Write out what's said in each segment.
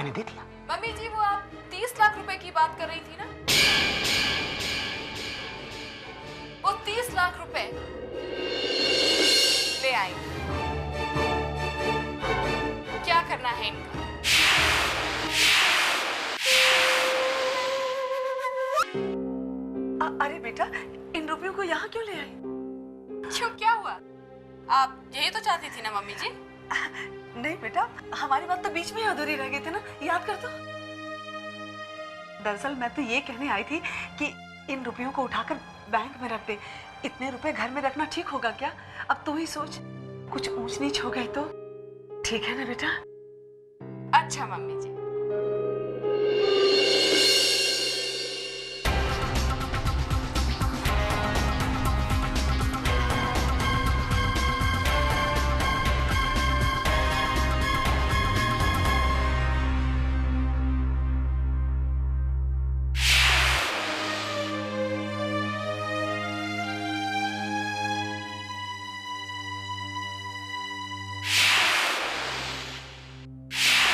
मैंने दे दिया। मम्मी जी वो आप 30 लाख रुपए की बात कर रही थी ना, वो 30 लाख रुपए ले आई। क्या करना है इनका? अरे बेटा, इन रुपयों को यहाँ क्यों ले आई? क्यों, क्या हुआ? आप यही तो चाहती थी ना मम्मी जी? नहीं बेटा, हमारी बात तो बीच में ही अधूरी रह गई थी ना, याद कर तो। दरअसल मैं तो ये कहने आई थी कि इन रुपयों को उठाकर बैंक में रख दे। इतने रुपए घर में रखना ठीक होगा क्या? अब तू ही सोच, कुछ ऊंच नीच हो गई तो। ठीक है ना बेटा? अच्छा मम्मी जी।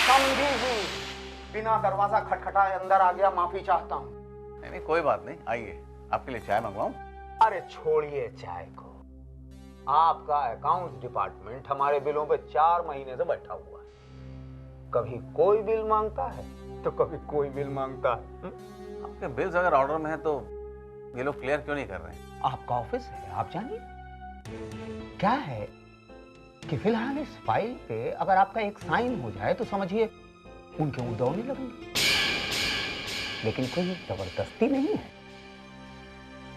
समझी जी, बिना दरवाजा खटखटाए अंदर आ गया, माफी चाहता हूँ। नहीं नहीं कोई बात नहीं, आइए। आपके लिए चाय मंगवाऊं? अरे छोड़िए चाय को, आपका अकाउंट्स डिपार्टमेंट हमारे बिलों पे 4 महीने से बैठा हुआ है। कभी कोई बिल मांगता है तो कभी कोई बिल मांगता है। आपके बिल्स अगर ऑर्डर में है तो ये लोग क्लियर क्यों नहीं कर रहे हैं? आपका ऑफिस है, आप जानिए। क्या है कि फिलहाल इस फाइल पे अगर आपका एक साइन हो जाए तो समझिए उनके मुंह दौड़ने लगेंगे। लेकिन कोई जबरदस्ती नहीं है।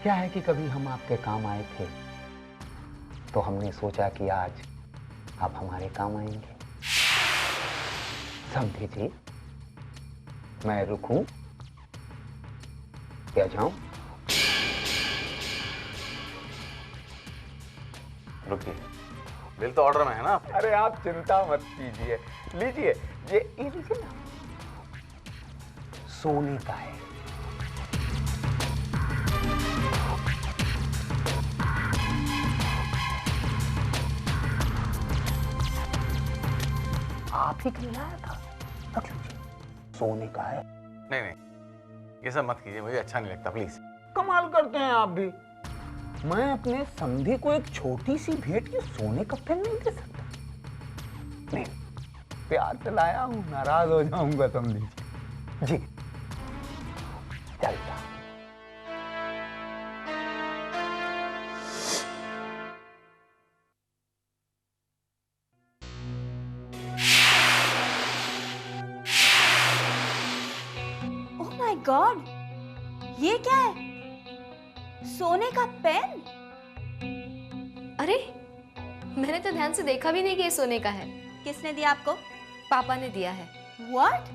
क्या है कि कभी हम आपके काम आए थे तो हमने सोचा कि आज आप हमारे काम आएंगे। समझे जी? मैं रुकूं या जाऊं? रुकिए, बिल तो ऑर्डर में है ना? अरे आप चिंता मत कीजिए, लीजिए। ये लीजिए ना, सोने का है। आप ही के लाया था, रख लीजिए, सोने का है। नहीं नहीं, ये सब मत कीजिए, मुझे अच्छा नहीं लगता, प्लीज। कमाल करते हैं आप भी। मैं अपने समधी को एक छोटी सी भेंट ये सोने का पेन नहीं दे सकता। नहीं, प्यार से लाया हूं, नाराज हो जाऊंगा समधी जी। चलता। ओह माय गॉड, ये क्या है? सोने का पेन? अरे मैंने तो ध्यान से देखा भी नहीं कि ये सोने का है। किसने दिया आपको? पापा ने दिया है। व्हाट?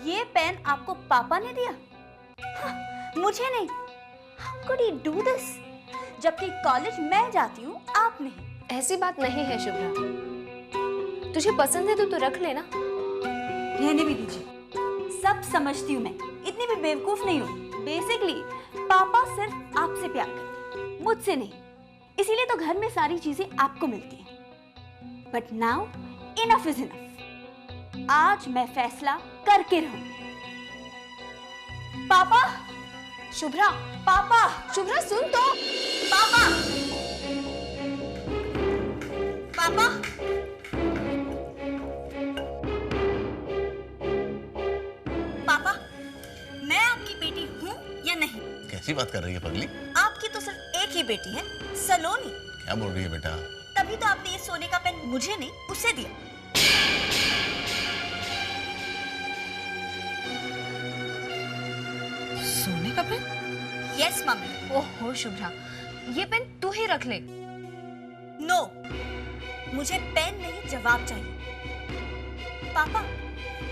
ये पेन आपको पापा ने दिया? हाँ, मुझे नहीं। How could he do this? जबकि कॉलेज मैं जाती हूँ, आप नहीं। ऐसी बात नहीं है शुभ्रा, तुझे पसंद है तो तू रख लेना। रहने भी दीजिए। सब समझती हूँ मैं, इतनी भी बेवकूफ नहीं हूँ। बेसिकली पापा सिर्फ आपसे प्यार करते हैं, मुझसे नहीं। इसीलिए तो घर में सारी चीजें आपको मिलती हैं। But now enough is enough. आज मैं फैसला करके रहूंगी। पापा! शुभ्रा, पापा! शुभ्रा सुन तो। पापा! पापा! पापा, मैं आपकी बेटी हूँ या नहीं? कैसी बात कर रही है पगली? आपकी तो सिर्फ एक ही बेटी है, सलोनी। क्या बोल रही है बेटा? तभी तो आपने ये सोने का पेन मुझे नहीं, उसे दिया। सोने का पेन? Yes mummy. ओहो शुभ्रा, ये पेन तू ही रख ले। नो, मुझे पेन नहीं, जवाब चाहिए। पापा,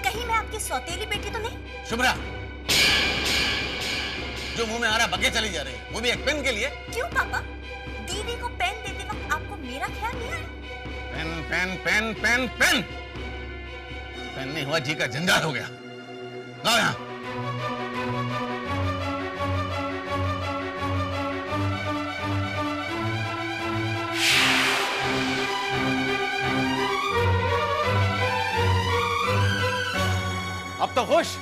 कहीं मैं आपकी सौतेली बेटी तो नहीं? शुभ्रा, जो मुंह में आ रहा बके चली जा रही है, वो भी एक पेन के लिए? क्यों पापा? दीदी को पेन देते वक्त आपको मेरा ख्याल नहीं आया? Pain pain pain pain pain pain नहीं हुआ, जी का जंजाल हो गया। लाओ यहाँ। खामोश।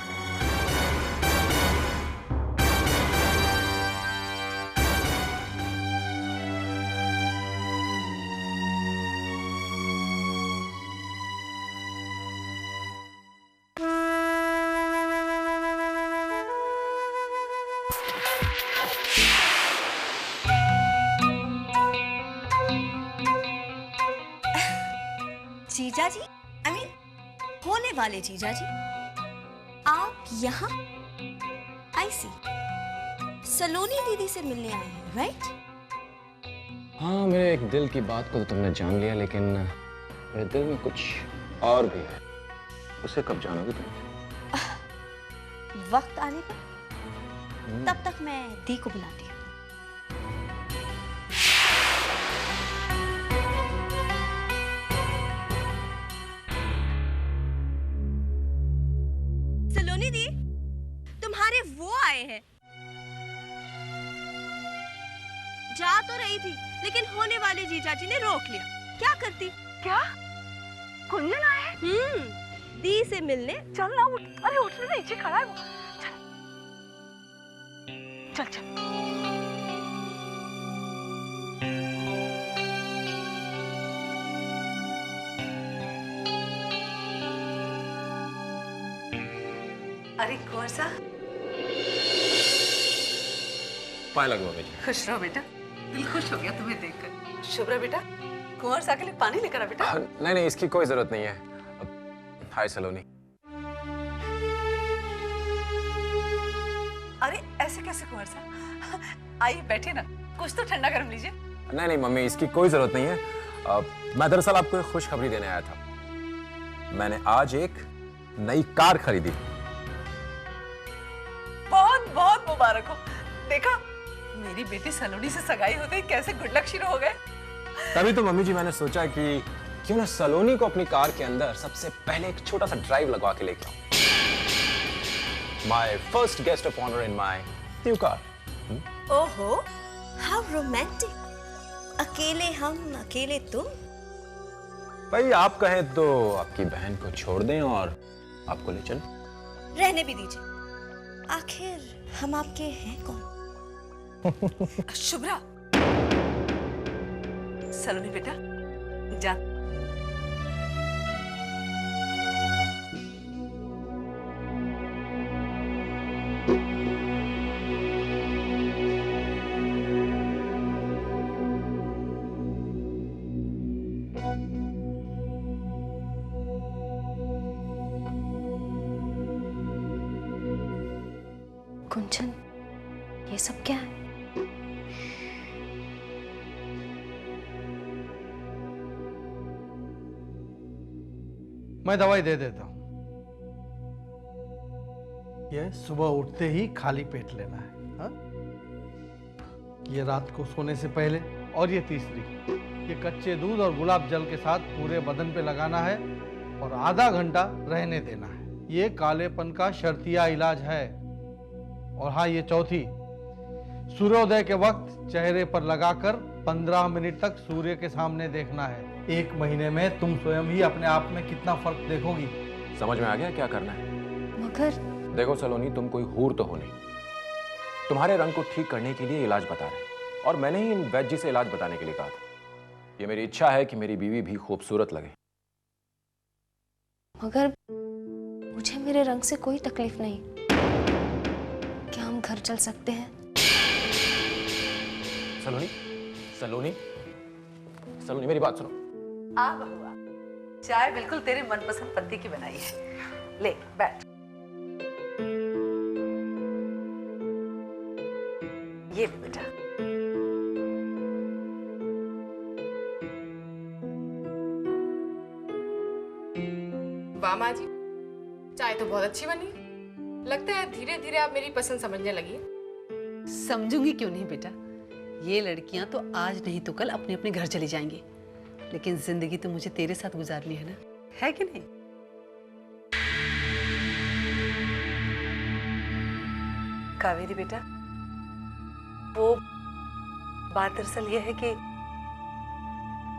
जीजा जी, आई मीन होने वाले जीजा जी, आप यहाँ? आई सी, सलोनी दीदी से मिलने आए हैं, राइट? हाँ, मेरे एक दिल की बात को तो तुमने जान लिया, लेकिन मेरे दिल में कुछ और भी है। उसे कब जानोगी तुम? वक्त आने पर। तब तक मैं दी को बुलाती हूँ। सलोनी दी, तुम्हारे वो आए हैं। जा तो रही थी, लेकिन होने वाले जीजा जी ने रोक लिया। क्या करती? क्या कुंजन आए? दी से मिलने। चल ना, उठ। अरे उठने नीचे खड़ा है वो। चल चल चल। अरे कुंवर साहब, पाए लगे मम्मी जी। खुश रहो बेटा, दिल खुश हो गया तुम्हें देखकर। शुभ्रा बेटा, कुंवर साहब के लिए पानी लेकर आ बेटा। नहीं नहीं, इसकी कोई जरूरत नहीं है। हाय सलोनी। अरे ऐसे कैसे कुंवर साहब? आइए बैठे ना, कुछ तो ठंडा गरम लीजिए। नहीं नहीं मम्मी, इसकी कोई जरूरत नहीं है। मैं दरअसल आपको एक खुशखबरी देने आया था। मैंने आज एक नई कार खरीदी। बहुत बहुत मुबारक हो। देखा, मेरी बेटी सलोनी से सगाई होते ही कैसे गुड लक शुरू हो गए। तभी तो मम्मी जी मैंने सोचा कि क्यों ना सलोनी को अपनी कार के अंदर सबसे पहले एक छोटा सा ड्राइव लगवा के लेके आऊं। My first guest of honour in my new car. ओहो, हाउ रोमांटिक। अकेले हम, अकेले तुम। भाई आप कहें तो आपकी बहन को छोड़ दें और आपको ले चल। रहने भी दीजिए, आखिर हम आपके हैं कौन? शुभ्रा, सलोनी बेटा, जा। कुंचन, ये सब क्या है? मैं दवाई दे देता हूं। ये सुबह उठते ही खाली पेट लेना है, हा? ये रात को सोने से पहले, और ये तीसरी, ये कच्चे दूध और गुलाब जल के साथ पूरे बदन पे लगाना है और आधा घंटा रहने देना है। ये कालेपन का शर्तिया इलाज है। और हाँ, ये चौथी, सूर्योदय के वक्त चेहरे पर लगाकर 15 मिनट तक सूर्य के सामने देखना है। 1 महीने में तुम स्वयं ही अपने आप में कितना फर्क देखोगी। समझ में आ गया क्या करना है? मगर देखो सलोनी, तुम कोई हूर तो हो नहीं। तुम्हारे रंग को ठीक करने के लिए इलाज बता रहे हैं, और मैंने ही इन वैद्य जी से इलाज बताने के लिए कहा था। ये मेरी इच्छा है कि मेरी बीवी भी खूबसूरत लगे। मगर मुझे मेरे रंग से कोई तकलीफ नहीं। क्या हम घर चल सकते हैं? सलोनी, सलोनी, सलोनी, मेरी बात सुनो। आ बहुआ, चाय बिल्कुल तेरे मनपसंद पत्ती की बनाई है। ले बैठ। ये ले बेटा। वाह माँ जी, चाय तो बहुत अच्छी बनी। लगता है धीरे धीरे आप मेरी पसंद समझने लगी। समझूंगी क्यों नहीं बेटा। ये लड़कियां तो आज नहीं तो कल अपने अपने घर चली जाएंगी, लेकिन जिंदगी तो मुझे तेरे साथ गुजारनी है ना, है कि नहीं? कावेरी बेटा, वो बात दरअसल ये है कि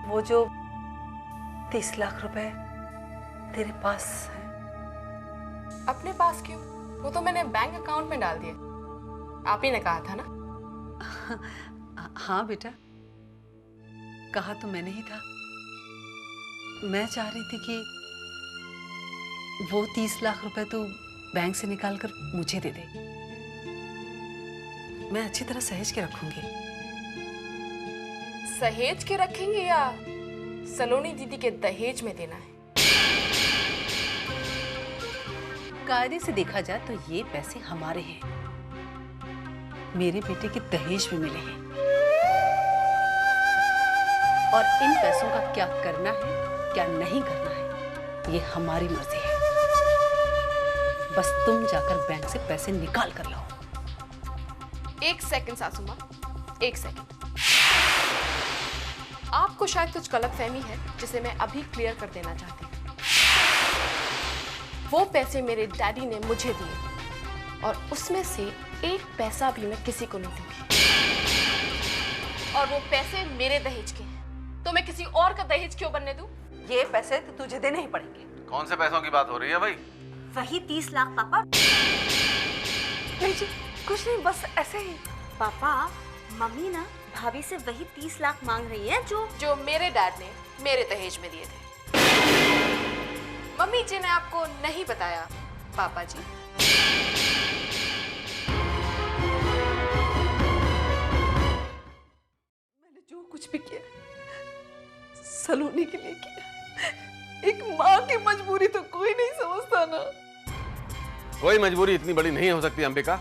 वो जो 30 लाख रुपए तेरे पास है, अपने पास क्यों? वो तो मैंने बैंक अकाउंट में डाल दिए। आप ही ने कहा था ना। हाँ बेटा, कहा तो मैंने ही था। मैं चाह रही थी कि वो 30 लाख रुपए तो बैंक से निकाल कर मुझे दे दे। मैं अच्छी तरह सहेज के रखूंगी। सहेज के रखेंगे या सलोनी दीदी के दहेज में देना है? कायदे से देखा जाए तो ये पैसे हमारे हैं, मेरे बेटे के दहेज में मिले हैं। और इन पैसों का क्या करना है क्या नहीं करना है ये हमारी मर्जी है। बस तुम जाकर बैंक से पैसे निकाल कर लाओ। एक सेकंड सासू माँ, एक सेकंड। आपको शायद कुछ गलतफहमी है जिसे मैं अभी क्लियर कर देना चाहती हूँ। वो पैसे मेरे डैडी ने मुझे दिए और उसमें से एक पैसा भी मैं किसी को नहीं दूंगी। और वो पैसे मेरे दहेज के हैं, तो मैं किसी और का दहेज क्यों बनने दूं? ये पैसे तो तुझे देने ही पड़ेंगे। कौन से पैसों की बात हो रही है भाई? वही 30 लाख पापा। नहीं जी, कुछ नहीं, बस ऐसे ही। पापा, मम्मी ना भाभी से वही 30 लाख मांग रही है जो मेरे डैड ने मेरे दहेज में दिए थे। मम्मी जी ने आपको नहीं बताया पापा जी। मैंने जो कुछ भी किया सलोनी के लिए किया। एक माँ की मजबूरी तो कोई नहीं समझता ना। कोई मजबूरी इतनी बड़ी नहीं हो सकती अंबिका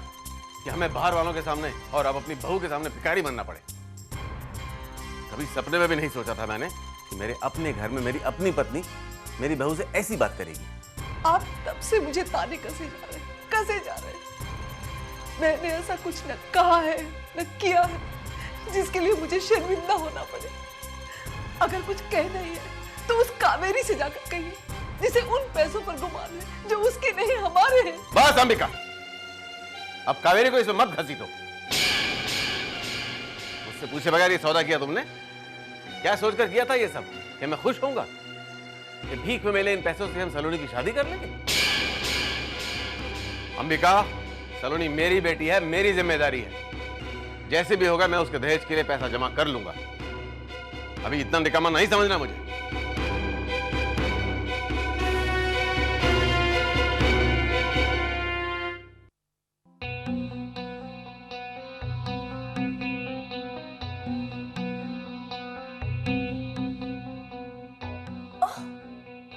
कि हमें बाहर वालों के सामने और अब अपनी बहू के सामने भिखारी बनना पड़े। कभी सपने में भी नहीं सोचा था मैंने कि मेरे अपने घर में मेरी अपनी पत्नी मेरी बहू से ऐसी बात करेगी। आप तब से मुझे ताने कसे जा रहे हैं। मैंने ऐसा कुछ न कहा है न किया है जिसके लिए मुझे शर्मिंदा होना पड़े। अगर कुछ कहना ही है तो उस कावेरी से जाकर कहिए जिसे उन पैसों पर गुमान है जो उसके नहीं हमारे हैं। बस अंबिका, अब कावेरी को इसमें मत घसीटो। उससे पूछे बगैर ये सौदा किया तुमने? क्या सोचकर किया था ये सब कि मैं खुश होऊंगा कि भीख में मिले इन पैसों से हम सलोनी की शादी कर लेंगे? अंबिका, सलोनी मेरी बेटी है, मेरी जिम्मेदारी है। जैसे भी होगा मैं उसके दहेज के लिए पैसा जमा कर लूंगा। अभी इतना निकम्मा नहीं समझना मुझे।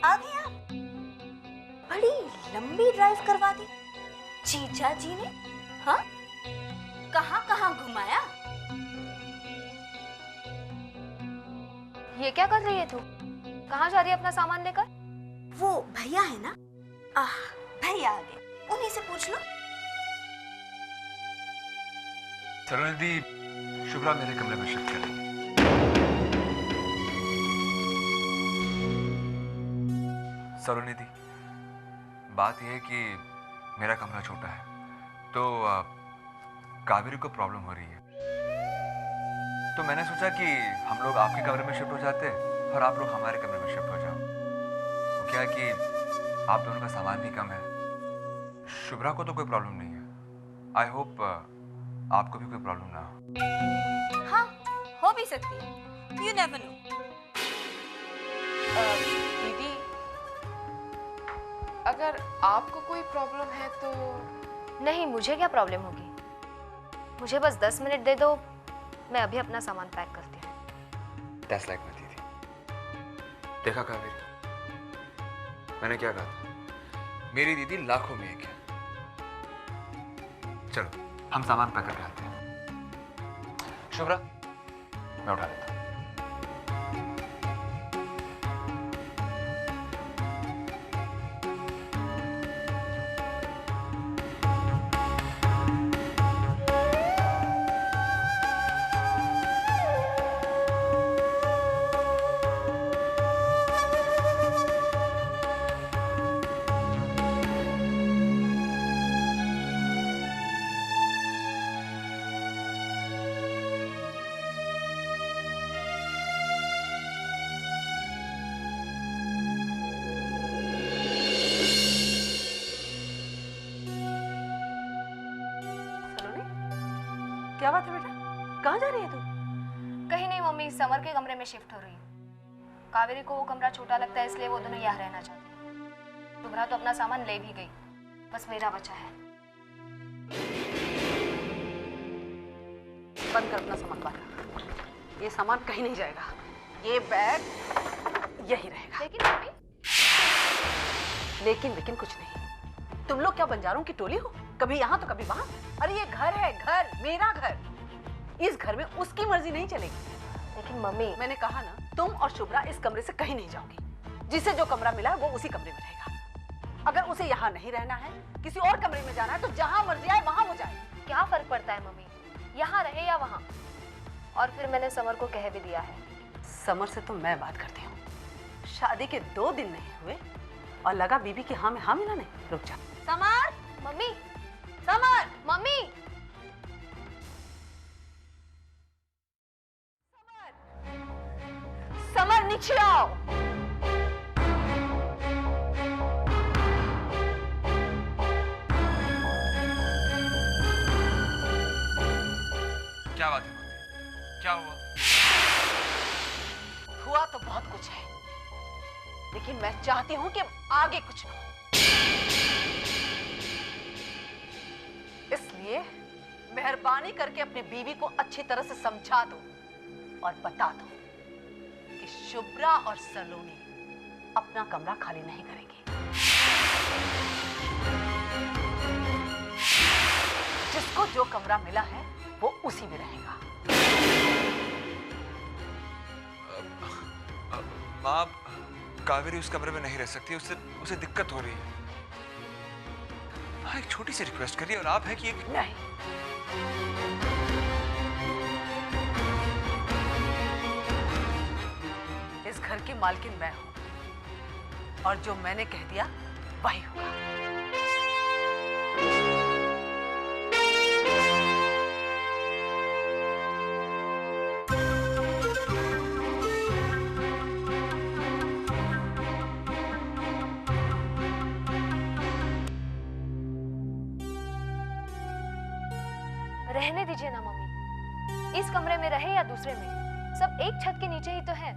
आ गए आप। बड़ी लंबी ड्राइव करवा दी जीजा जी ने। हाँ, कहाँ कहाँ घुमाया? ये क्या कर रही है तू? कहाँ जा रही है अपना सामान लेकर? वो भैया है ना, भैया आ गए, उन्हीं से पूछ लो। सलोनी दी, शुभ्रा मेरे कमरे में शिफ्ट करें। सलोनी दी, बात यह है कि मेरा कमरा छोटा है तो कावेरी को प्रॉब्लम हो रही है। तो मैंने सोचा कि हम लोग आपके कमरे में शिफ्ट हो जाते और आप लोग हमारे कमरे में शिफ्ट हो जाओ। तो क्या है कि आप दोनों का सामान भी कम है। शुभ्रा को तो कोई प्रॉब्लम नहीं है। आई होप आपको भी कोई प्रॉब्लम ना हो। हाँ, हो भी सकती है, यू नेवर नो। दीदी, अगर आपको कोई प्रॉब्लम है तो? नहीं, मुझे क्या प्रॉब्लम होगी। मुझे बस 10 मिनट दे दो, मैं अभी अपना सामान पैक करती हूँ। That's like my दीदी। देखा कावेरी, मैंने क्या कहा था? मेरी दीदी लाखों में एक है। चलो हम सामान पैक करके आते हैं। शुभ्रा, मैं उठा लेता हूँ। क्या बात है बेटा, कहाँ जा रही है तू? कहीं नहीं मम्मी, समर के कमरे में शिफ्ट हो रही हूँ। कावेरी को वो कमरा छोटा लगता है, इसलिए वो दोनों यहाँ रहना चाहती है। शुभ्रा तो अपना सामान ले भी गई, बस मेरा बचा है। बंद कर अपना सामान बाहर, ये सामान कहीं नहीं जाएगा, ये बैग यही रहेगा। लेकिन मम्मी, लेकिन कुछ नहीं। तुम लोग क्या बंजारों की टोली हो, कभी यहाँ तो कभी वहाँ? अरे ये घर है, घर, मेरा घर। इस घर में उसकी मर्जी नहीं चलेगी। लेकिन मम्मी, मैंने कहा ना, तुम और शुभ्रा इस कमरे से कहीं नहीं जाओगी। जिसे जो कमरा मिला है वो उसी कमरे में रहेगा। अगर उसे यहाँ नहीं रहना है, किसी और कमरे में जाना है, तो जहाँ मर्जी आए वहाँ वो जाए। क्या फर्क पड़ता है मम्मी, यहाँ रहे या वहाँ? और फिर मैंने समर को कह भी दिया है। समर से तो मैं बात करती हूँ। शादी के 2 दिन नहीं हुए और लगा बीबी की हाँ में हाँ मिलाने। रुक जा। Summer! Mummy, summer! Mummy! Summer नीचे आओ। क्या बात है मम्मी, क्या हुआ? हुआ तो बहुत कुछ है, लेकिन मैं चाहती हूँ कि आगे कुछ न हो। इसलिए मेहरबानी करके अपनी बीवी को अच्छी तरह से समझा दो और बता दो कि शुभ्रा और सलोनी अपना कमरा खाली नहीं करेंगे। जिसको जो कमरा मिला है वो उसी में रहेगा। माँ, कावेरी उस कमरे में नहीं रह सकती, उसे दिक्कत हो रही है। हाँ, एक छोटी सी रिक्वेस्ट करिए और आप है कि नहीं, इस घर की मालकिन मैं हूं और जो मैंने कह दिया वही होगा। रहने दीजिए ना मम्मी, इस कमरे में रहे या दूसरे में, सब एक छत के नीचे ही तो है।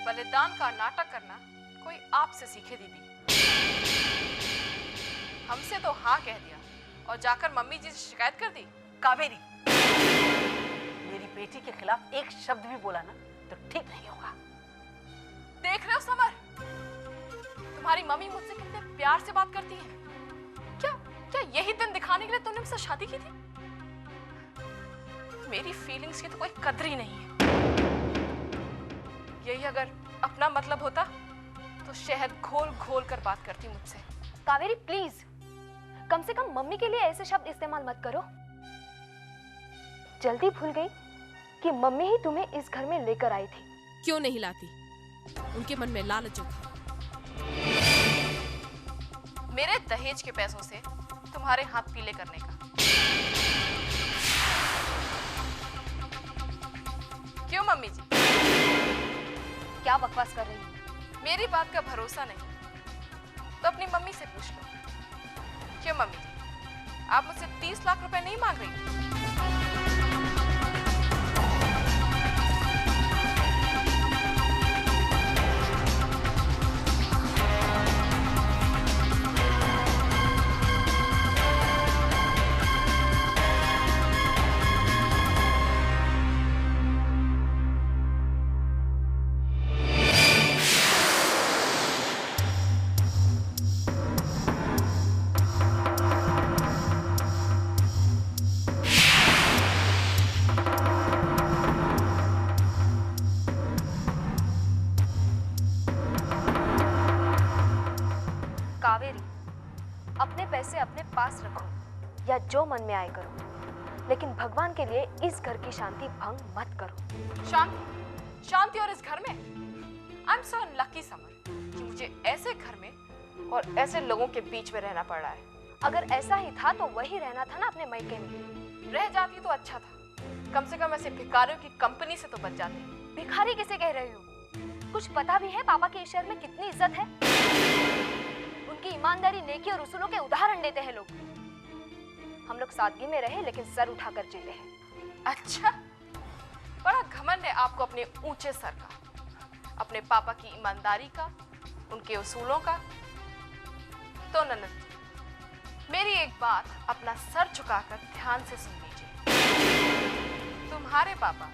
बलिदान का नाटक करना कोई आपसे सीखे दीदी। हमसे तो हाँ कह दिया और जाकर मम्मी जी से शिकायत कर दी। कावेरी, मेरी बेटी के खिलाफ एक शब्द भी बोला ना तो ठीक नहीं होगा। देख रहे हो समर, तुम्हारी मम्मी मुझसे कितने प्यार से बात करती है। क्या यही दिन दिखाने के लिए तुमने मुझसे शादी की थी? मेरी फीलिंग्स की तो कोई कदर ही नहीं है। यही अगर अपना मतलब होता तो शहद घोल घोल कर बात करती मुझसे। कावेरी प्लीज, कम से कम मम्मी के लिए ऐसे शब्द इस्तेमाल मत करो। जल्दी भूल गई कि मम्मी ही तुम्हें इस घर में लेकर आई थी। क्यों नहीं लाती? उनके मन में लालच था। मेरे दहेज के पैसों से तुम्हारे हाथ पीले करने का। क्यों मम्मी जी? क्या बकवास कर रही हो? मेरी बात का भरोसा नहीं तो अपनी मम्मी से पूछ लो। क्यों मम्मी जी, आप मुझसे 30 लाख रुपए नहीं मांग रही? कावेरी, अपने पैसे अपने पास रखो या जो मन में आए करो, लेकिन भगवान के लिए इस घर की शांति भंग मत करो। शांति और इस घर में? I am so unlucky summer कि मुझे ऐसे घर में और ऐसे लोगों के बीच में रहना पड़ रहा है। अगर ऐसा ही था तो वही रहना था ना अपने मायके में। रह जाती तो अच्छा था, कम से कम ऐसे भिखारियों की कंपनी से तो बच जाती। भिखारी किसे कह रहे हो? कुछ पता भी है पापा के इस शहर में कितनी इज्जत है? उनकी ईमानदारी, नेकी और उसूलों के उदाहरण देते हैं लोग। हम लोग सादगी में रहे लेकिन सर उठाकर जीते हैं। अच्छा, बड़ा घमंड है आपको अपने ऊंचे सर का, अपने पापा की ईमानदारी का, उनके उसूलों का। तो ननद, मेरी एक बात अपना सर झुकाकर ध्यान से सुन लीजिए। तुम्हारे पापा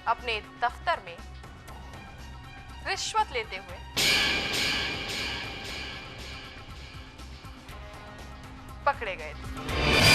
अपने दफ्तर में रिश्वत लेते हुए पकड़े गए थे।